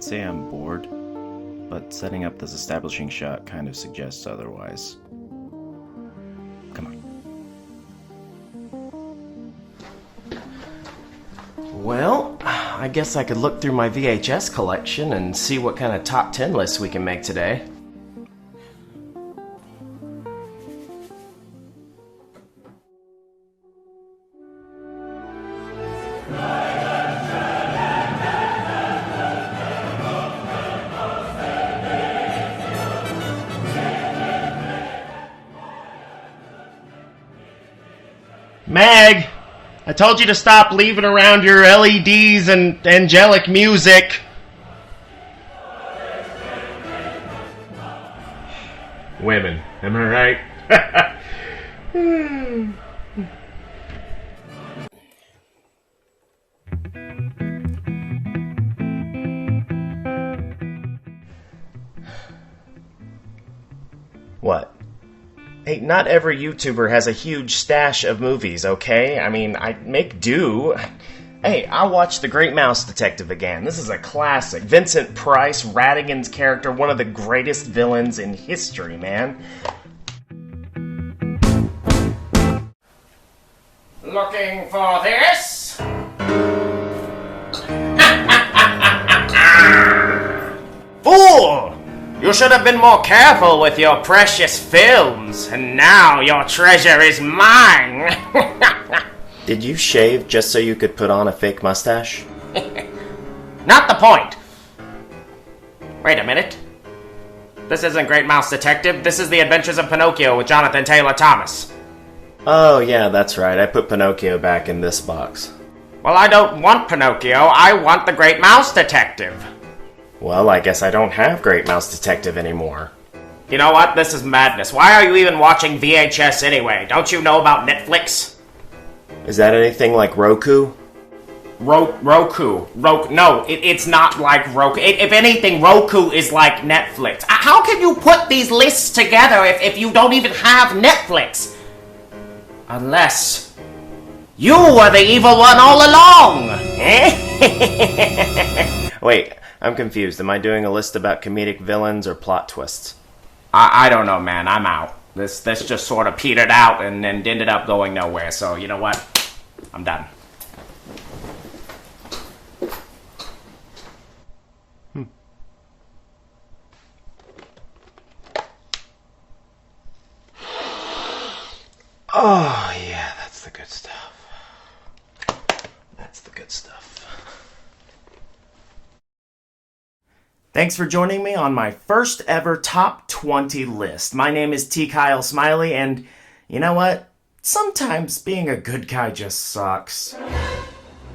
say I'm bored, but setting up this establishing shot kind of suggests otherwise. Come on. Well, I guess I could look through my VHS collection and see what kind of top 10 lists we can make today. Meg! I told you to stop leaving around your LEDs and angelic music. Women, am I right? What? Hey, not every YouTuber has a huge stash of movies, okay? I mean, I make do. Hey, I watched The Great Mouse Detective again. This is a classic. Vincent Price, Ratigan's character, one of the greatest villains in history, man. Looking for this? Fool! You should have been more careful with your precious films, and now your treasure is mine! Did you shave just so you could put on a fake mustache? Not the point! Wait a minute. This isn't Great Mouse Detective, this is The Adventures of Pinocchio with Jonathan Taylor Thomas. Oh yeah, that's right, I put Pinocchio back in this box. Well, I don't want Pinocchio, I want The Great Mouse Detective. Well, I guess I don't have Great Mouse Detective anymore. You know what? This is madness. Why are you even watching VHS anyway? Don't you know about Netflix? Is that anything like Roku? Roku. No, it's not like Roku. If anything, Roku is like Netflix. How can you put these lists together if you don't even have Netflix? Unless you were the evil one all along! Wait. I'm confused. Am I doing a list about comedic villains or plot twists? I don't know, man. I'm out. This just sort of petered out and ended up going nowhere. So, you know what? I'm done. Oh, yeah. That's the good stuff. That's the good stuff. Thanks for joining me on my first ever Top 20 list. My name is T. Kyle Smiley, and you know what? Sometimes being a good guy just sucks.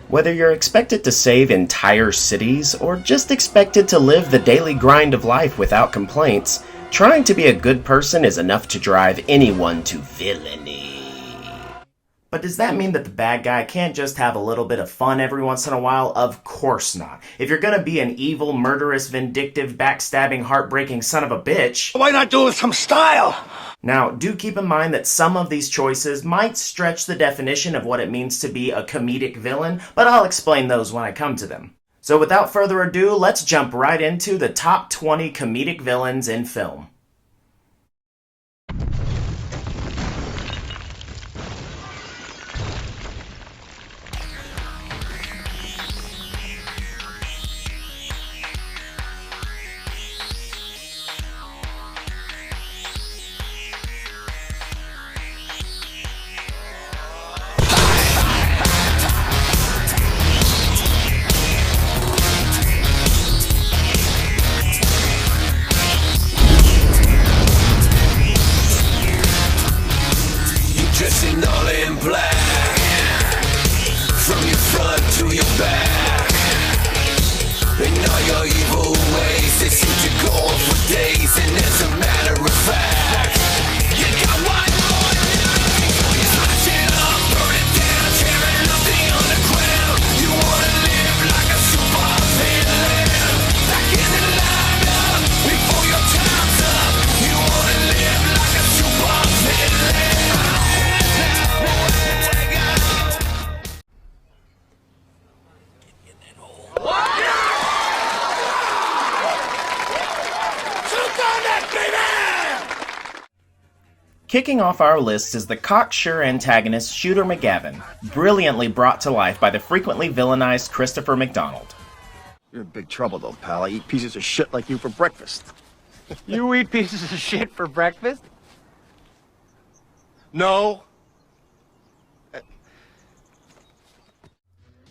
Whether you're expected to save entire cities, or just expected to live the daily grind of life without complaints, trying to be a good person is enough to drive anyone to villainy. But does that mean that the bad guy can't just have a little bit of fun every once in a while? Of course not. If you're gonna be an evil, murderous, vindictive, backstabbing, heartbreaking son of a bitch... Why not do it with some style? Now, do keep in mind that some of these choices might stretch the definition of what it means to be a comedic villain, but I'll explain those when I come to them. So without further ado, let's jump right into the top 20 comedic villains in film. Kicking off our list is the cocksure antagonist Shooter McGavin, brilliantly brought to life by the frequently villainized Christopher McDonald. You're in big trouble, though, pal. I eat pieces of shit like you for breakfast. You eat pieces of shit for breakfast? No.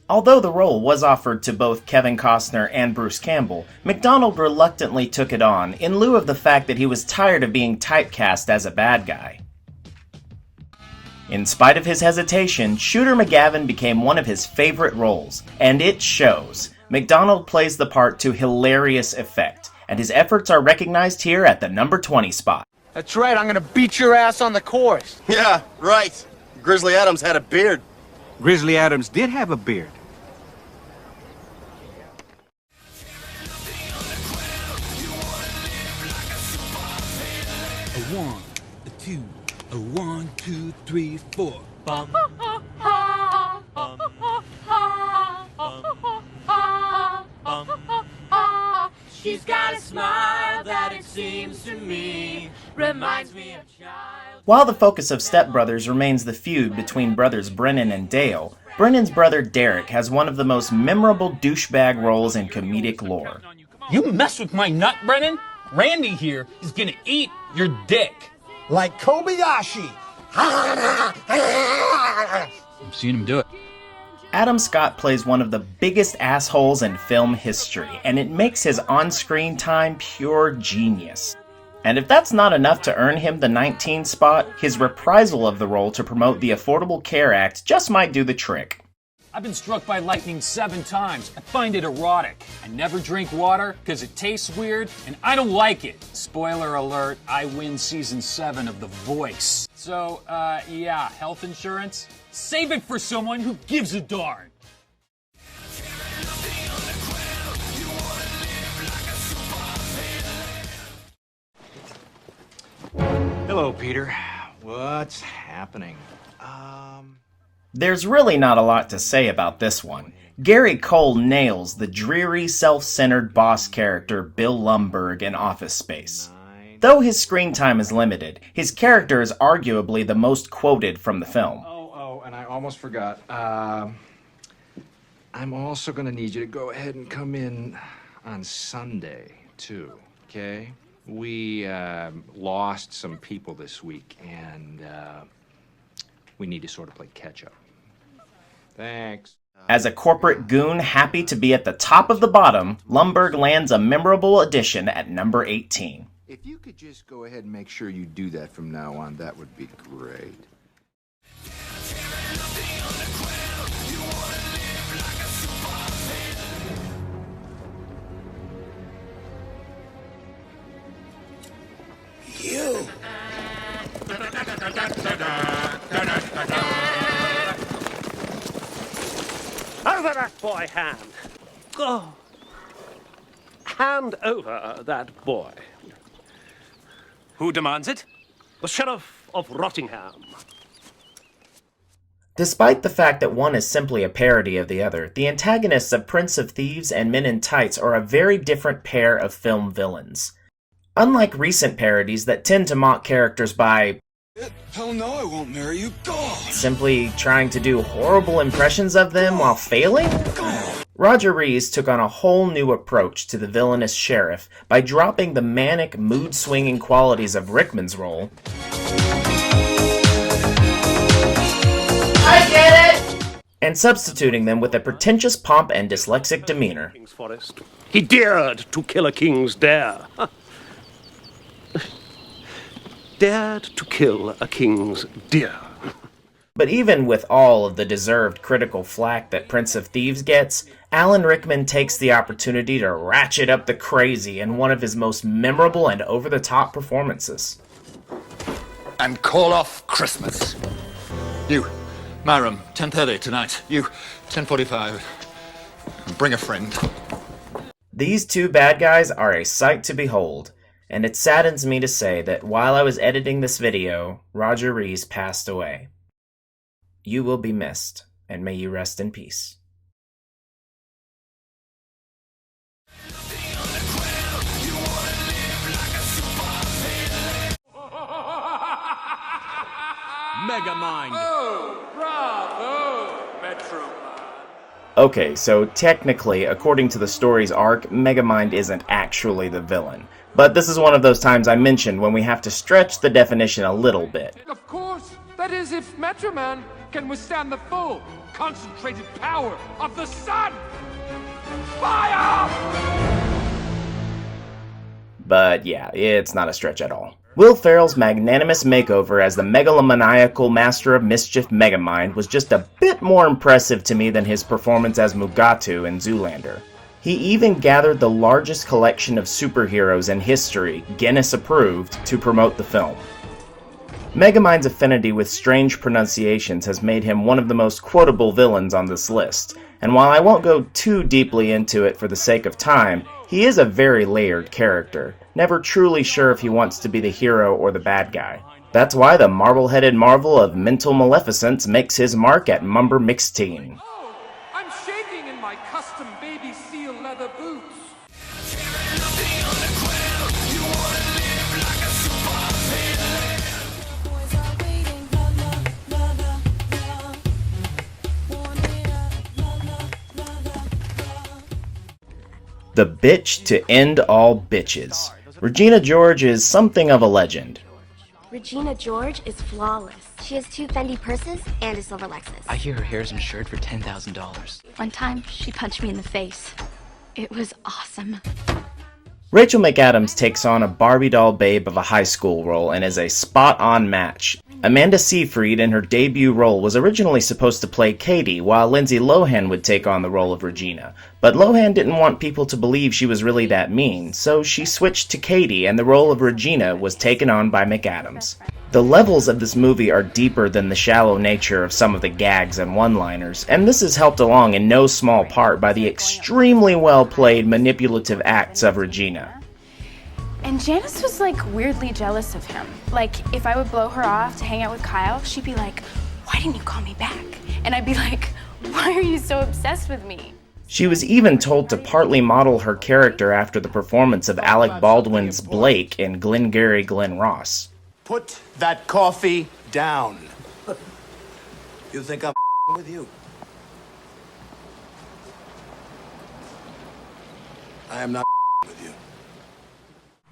Although the role was offered to both Kevin Costner and Bruce Campbell, McDonald reluctantly took it on in lieu of the fact that he was tired of being typecast as a bad guy. In spite of his hesitation, Shooter McGavin became one of his favorite roles, and it shows. McDonald plays the part to hilarious effect, and his efforts are recognized here at the number 20 spot. That's right, I'm gonna beat your ass on the course. Yeah, right. Grizzly Adams had a beard. Grizzly Adams did have a beard. A 1, a 2, a 1, 2, 3, 4. Bum. She's got a smile that it seems to me reminds me of child. While the focus of Step Brothers remains the feud between brothers Brennan and Dale, Brennan's brother Derek has one of the most memorable douchebag roles in comedic lore. You mess with my nut, Brennan? Randy here is gonna eat your dick. Like Kobayashi. I've seen him do it. Adam Scott plays one of the biggest assholes in film history, and it makes his on-screen time pure genius. And if that's not enough to earn him the 19 spot, his reprisal of the role to promote the Affordable Care Act just might do the trick. I've been struck by lightning 7 times. I find it erotic. I never drink water because it tastes weird, and I don't like it. Spoiler alert, I win season 7 of The Voice. So, yeah, health insurance? Save it for someone who gives a darn. Hello, Peter. What's happening? There's really not a lot to say about this one. Gary Cole nails the dreary, self-centered boss character Bill Lumbergh in Office Space. Though his screen time is limited, his character is arguably the most quoted from the film. Oh, and I almost forgot. I'm also gonna need you to go ahead and come in on Sunday, too, okay? We, lost some people this week, and, we need to sort of play catch-up. Thanks. As a corporate goon happy to be at the top of the bottom, Lumbergh lands a memorable addition at number 18. If you could just go ahead and make sure you do that from now on, that would be great. You! Over that boy, hand. Oh. Hand over that boy. Who demands it? The Sheriff of Rottingham. Despite the fact that one is simply a parody of the other, the antagonists of Prince of Thieves and Men in Tights are a very different pair of film villains. Unlike recent parodies that tend to mock characters by Hell no, I won't marry you. God! simply trying to do horrible impressions of them while failing, Roger Rees took on a whole new approach to the villainous sheriff by dropping the manic, mood-swinging qualities of Rickman's role. I get it! And substituting them with a pretentious pomp and dyslexic demeanor. King's Forest. He dared to kill a king's dare. Dared to kill a king's deer. But even with all of the deserved critical flack that Prince of Thieves gets, Alan Rickman takes the opportunity to ratchet up the crazy in one of his most memorable and over-the-top performances. And call off Christmas. You, Myram, 10:30 tonight. You, 10:45. And bring a friend. These two bad guys are a sight to behold, and it saddens me to say that while I was editing this video, Roger Rees passed away. You will be missed, and may you rest in peace. Megamind. Oh, bravo, Metro. Okay, so technically, according to the story's arc, Megamind isn't actually the villain. But this is one of those times I mentioned when we have to stretch the definition a little bit. Of course, that is if Metro Man can withstand the full, concentrated power of the sun. Fire! But yeah, it's not a stretch at all. Will Ferrell's magnanimous makeover as the megalomaniacal master of mischief Megamind was just a bit more impressive to me than his performance as Mugatu in Zoolander. He even gathered the largest collection of superheroes in history, Guinness approved, to promote the film. Megamind's affinity with strange pronunciations has made him one of the most quotable villains on this list, and while I won't go too deeply into it for the sake of time, he is a very layered character, never truly sure if he wants to be the hero or the bad guy. That's why the marble-headed marvel of mental maleficence makes his mark at Mumber Mixteen. Oh, I'm shaking in my custom baby seal leather boots. The bitch to end all bitches. Regina George is something of a legend. Regina George is flawless. She has 2 Fendi purses and a silver Lexus. I hear her hair's insured for $10,000. One time, she punched me in the face. It was awesome. Rachel McAdams takes on a Barbie doll babe of a high school role and is a spot-on match. Amanda Seyfried in her debut role was originally supposed to play Katie, while Lindsay Lohan would take on the role of Regina. But Lohan didn't want people to believe she was really that mean, so she switched to Katie and the role of Regina was taken on by McAdams. The levels of this movie are deeper than the shallow nature of some of the gags and one-liners, and this is helped along in no small part by the extremely well-played manipulative acts of Regina. And Janice was like weirdly jealous of him. Like, if I would blow her off to hang out with Kyle, she'd be like, "Why didn't you call me back?" And I'd be like, "Why are you so obsessed with me?" She was even told to partly model her character after the performance of Alec Baldwin's Blake in Glengarry Glen Ross. Put that coffee down. You think I'm with you? I am not with you.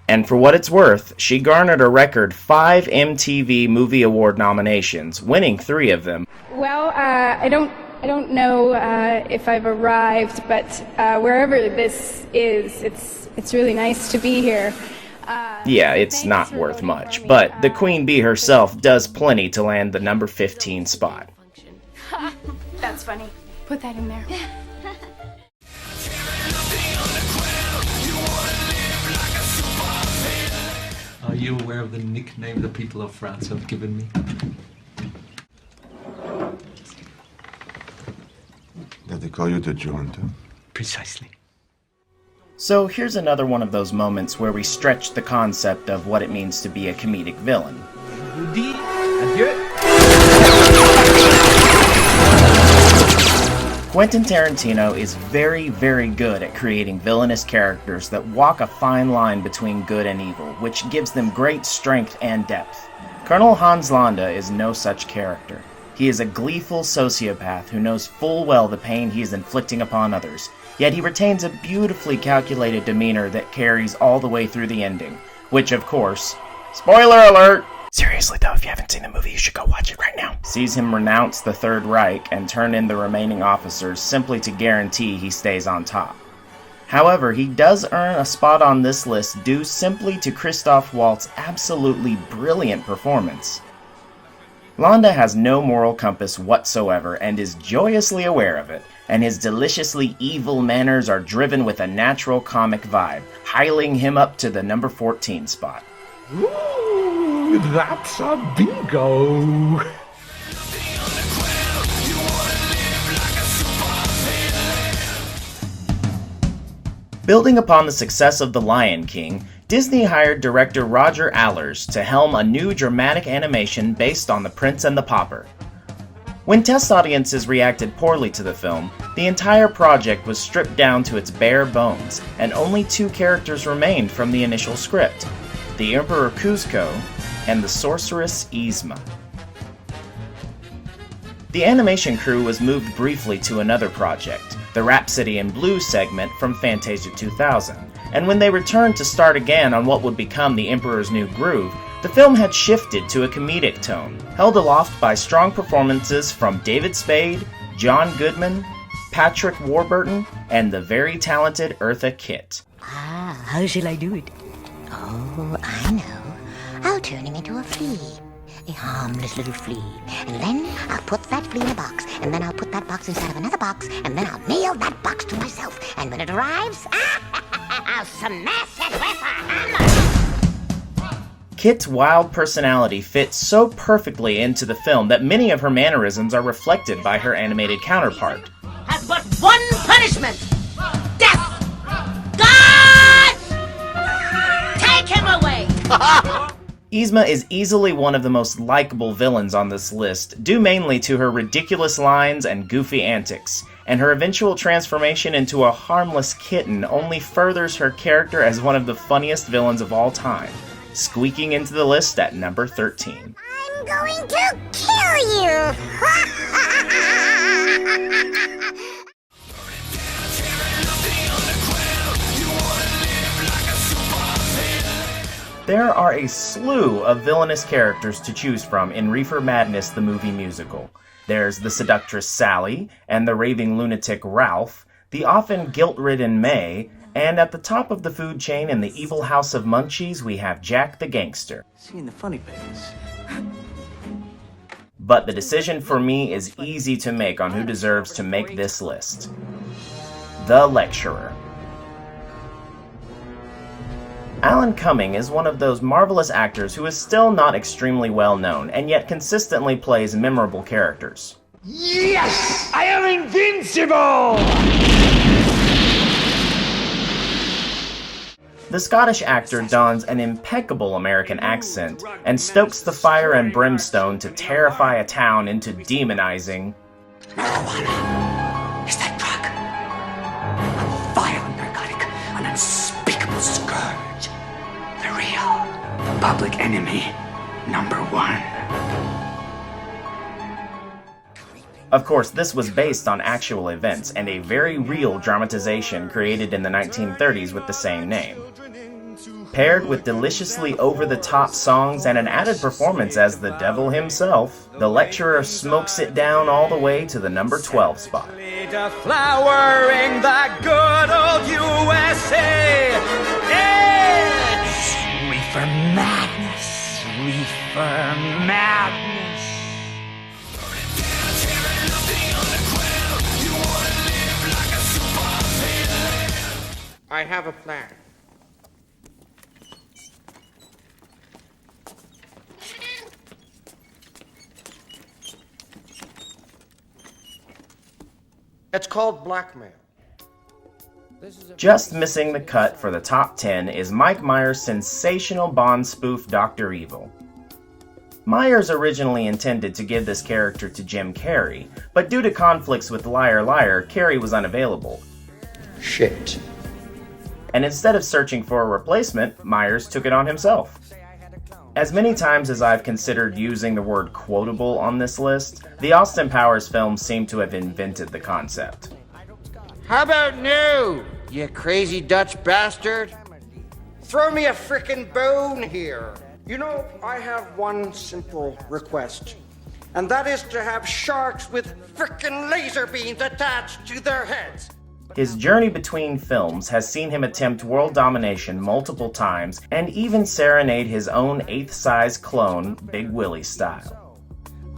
And for what it's worth, she garnered a record 5 MTV Movie Award nominations, winning 3 of them. Well, I don't know if I've arrived, but wherever this is, it's really nice to be here. Yeah, it's not worth much, but the Queen Bee herself does plenty to land the number 15 spot. That's funny. Put that in there. Are you aware of the nickname the people of France have given me? That they call you the Junta? Precisely. So here's another one of those moments where we stretch the concept of what it means to be a comedic villain. Quentin Tarantino is very, very good at creating villainous characters that walk a fine line between good and evil, which gives them great strength and depth. Colonel Hans Landa is no such character. He is a gleeful sociopath who knows full well the pain he is inflicting upon others, yet he retains a beautifully calculated demeanor that carries all the way through the ending, which of course, spoiler alert! Seriously though, if you haven't seen the movie, you should go watch it right now. Sees him renounce the Third Reich and turn in the remaining officers simply to guarantee he stays on top. However, he does earn a spot on this list due simply to Christoph Waltz's absolutely brilliant performance. Landa has no moral compass whatsoever and is joyously aware of it, and his deliciously evil manners are driven with a natural comic vibe, hiling him up to the number 14 spot. Ooh, that's a bingo! Building upon the success of The Lion King, Disney hired director Roger Allers to helm a new dramatic animation based on The Prince and the Pauper. When test audiences reacted poorly to the film, the entire project was stripped down to its bare bones, and only 2 characters remained from the initial script: the Emperor Kuzco and the sorceress Yzma. The animation crew was moved briefly to another project, the Rhapsody in Blue segment from Fantasia 2000, and when they returned to start again on what would become The Emperor's New Groove, the film had shifted to a comedic tone, held aloft by strong performances from David Spade, John Goodman, Patrick Warburton, and the very talented Eartha Kitt. Ah, how shall I do it? Oh, I know. I'll turn him into a flea. A harmless little flea. And then I'll put that flea in a box. And then I'll put that box inside of another box. And then I'll nail that box to myself. And when it arrives, I'll smash it with a hammer. Kitt's wild personality fits so perfectly into the film that many of her mannerisms are reflected by her animated counterpart. Has but one punishment. Death. God! Take him away. Yzma is easily one of the most likable villains on this list, due mainly to her ridiculous lines and goofy antics, and her eventual transformation into a harmless kitten only furthers her character as one of the funniest villains of all time, squeaking into the list at number 13. I'm going to kill you! There are a slew of villainous characters to choose from in Reefer Madness the movie musical. There's the seductress Sally, and the raving lunatic Ralph, the often guilt-ridden May, and at the top of the food chain in the evil house of Munchies we have Jack the Gangster. Seeing the funny bits. But the decision for me is easy to make on who deserves to make this list. The Lecturer. Alan Cumming is one of those marvelous actors who is still not extremely well known, and yet consistently plays memorable characters. Yes! I am invincible! The Scottish actor dons an impeccable American accent, and stokes the fire and brimstone to terrify a town into demonizing Marijuana is that drug. A violent narcotic, an unspeakable scourge. The real public enemy, #1. Of course, this was based on actual events and a very real dramatization created in the 1930s with the same name. Paired with deliciously over-the-top songs and an added performance as the devil himself, The Lecturer smokes it down all the way to the number 12 spot. Flowering the good old USA. It's Reefer Madness. Reefer Madness. I have a plan. It's called blackmail. Just missing the cut for the top 10 is Mike Myers' sensational Bond spoof Dr. Evil. Myers originally intended to give this character to Jim Carrey, but due to conflicts with Liar Liar, Carrey was unavailable. Shit. And instead of searching for a replacement, Myers took it on himself. As many times as I've considered using the word quotable on this list, the Austin Powers films seem to have invented the concept. How about new, you crazy Dutch bastard? Throw me a frickin' bone here. You know, I have one simple request, and that is to have sharks with frickin' laser beams attached to their heads. His journey between films has seen him attempt world domination multiple times and even serenade his own 8th-size clone, Big Willie style.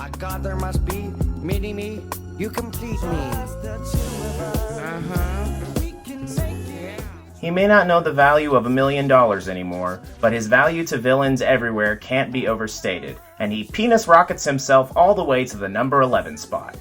I God, there must be mini-me, you complete me. He may not know the value of $1 million anymore, but his value to villains everywhere can't be overstated, and he penis rockets himself all the way to the number 11 spot.